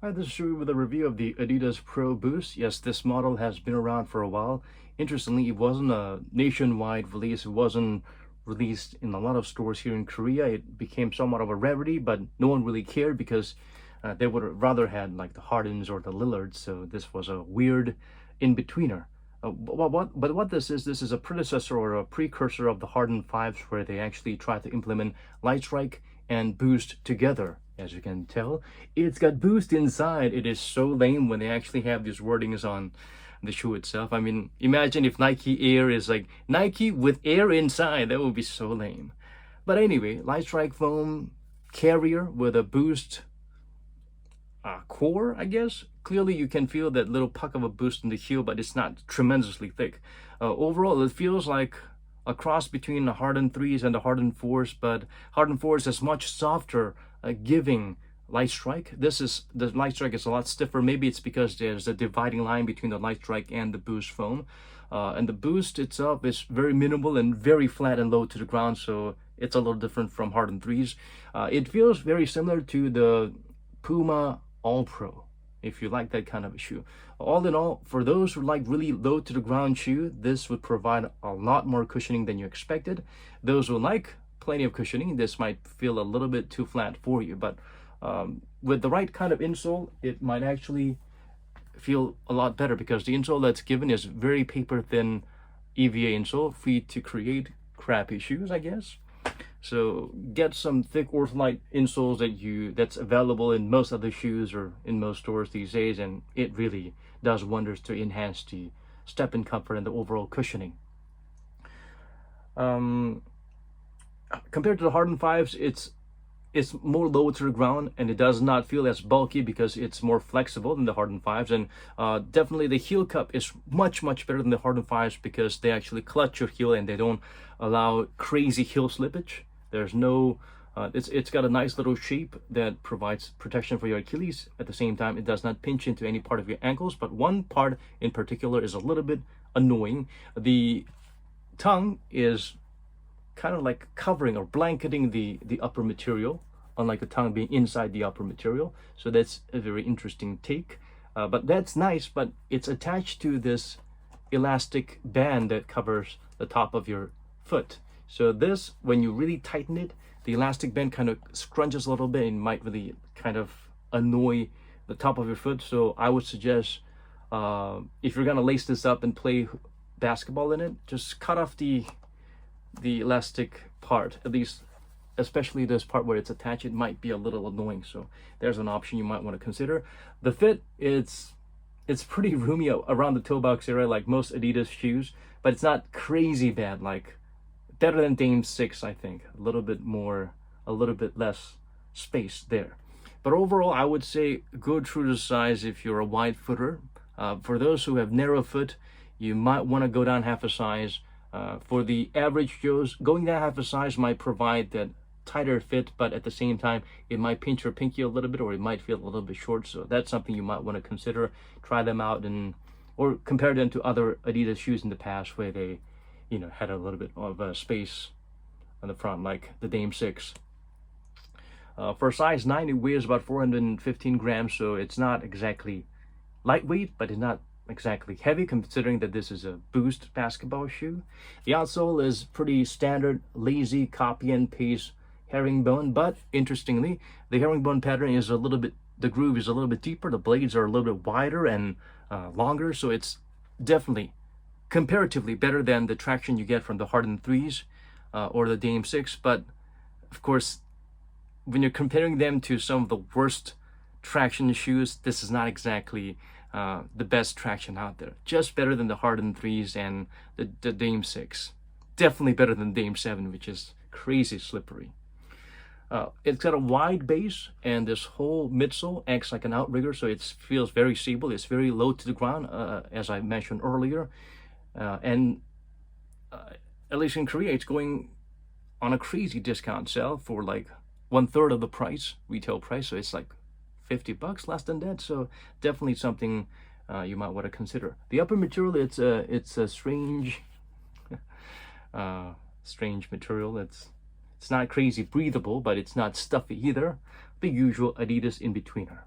Hi, this is Shui with a review of the Adidas Pro Boost. Yes, this model has been around for a while. Interestingly, it wasn't a nationwide release. It wasn't released in a lot of stores here in Korea. It became somewhat of a rarity, but no one really cared because they would have rather had like the Hardens or the Lillards. So this was a weird in-betweener. But what this is a predecessor or a precursor of the Harden 5s, where they actually tried to implement Light Strike and Boost together. As you can tell, it's got Boost inside. It is so lame when they actually have these wordings on the shoe itself. I mean, imagine if Nike Air is like Nike with air inside. That would be so lame. But anyway, Light Strike foam carrier with a Boost core, I guess. Clearly you can feel that little puck of a boost in the heel, but it's not tremendously thick. Overall, it feels like a cross between the Harden 3s and the Harden 4s, but Harden 4s is much softer, giving Light Strike. The Light Strike is a lot stiffer. Maybe it's because there's a dividing line between the Light Strike and the Boost foam. And the Boost itself is very minimal and very flat and low to the ground, so it's a little different from Harden 3s. It feels very similar to the Puma All Pro, if you like that kind of a shoe. All in all, for those who like really low to the ground shoe, this would provide a lot more cushioning than you expected. Those who like plenty of cushioning, this might feel a little bit too flat for you, but with the right kind of insole, it might actually feel a lot better, because the insole that's given is very paper thin EVA insole, free to create crappy shoes, I guess. So get some thick ortholite insoles that's available in most other shoes or in most stores these days, and it really does wonders to enhance the step-in comfort and the overall cushioning. Compared to the Harden 5s, it's more low to the ground, and it does not feel as bulky because it's more flexible than the Harden 5s. And definitely the heel cup is much better than the Harden 5s, because they actually clutch your heel and they don't allow crazy heel slippage. There's no it's got a nice little shape that provides protection for your Achilles. At the same time, it does not pinch into any part of your ankles, but one part in particular is a little bit annoying. The tongue is kind of like covering or blanketing the upper material, unlike the tongue being inside the upper material. So that's a very interesting take. But that's nice, but it's attached to this elastic band that covers the top of your foot. So this, when you really tighten it, the elastic band kind of scrunches a little bit and might really kind of annoy the top of your foot. So I would suggest, if you're gonna lace this up and play basketball in it, just cut off the elastic part, at least, especially this part where it's attached. It might be a little annoying, so there's an option you might want to consider. The fit, it's pretty roomy around the toe box area, like most Adidas shoes, but it's not crazy bad. Like, better than Dame 6, I think. A little bit less space there. But overall, I would say go true to size if you're a wide footer. For those who have narrow foot, you might want to go down half a size. For the average Joes, going down half a size might provide that tighter fit, but at the same time, it might pinch your pinky a little bit, or it might feel a little bit short. So that's something you might want to consider. Try them out or compare them to other Adidas shoes in the past where they, had a little bit of space on the front, like the Dame 6. For size 9, it weighs about 415 grams, so it's not exactly lightweight, but it's not exactly heavy, considering that this is a Boost basketball shoe. The outsole is pretty standard, lazy copy and paste herringbone, but interestingly, the herringbone pattern is the groove is a little bit deeper, the blades are a little bit wider and longer, so it's definitely comparatively better than the traction you get from the Harden 3s or the Dame 6. But of course, when you're comparing them to some of the worst traction shoes, this is not exactly the best traction out there. Just better than the Harden 3s and the Dame 6. Definitely better than Dame 7, which is crazy slippery. It's got a wide base, and this whole midsole acts like an outrigger, so it feels very stable. It's very low to the ground, as I mentioned earlier. And at least in Korea, it's going on a crazy discount sale for like 1/3 of the retail price. So it's like $50, less than that. So definitely something you might want to consider. The upper material, it's a strange material. It's not crazy breathable, but it's not stuffy either. The usual Adidas in-betweener.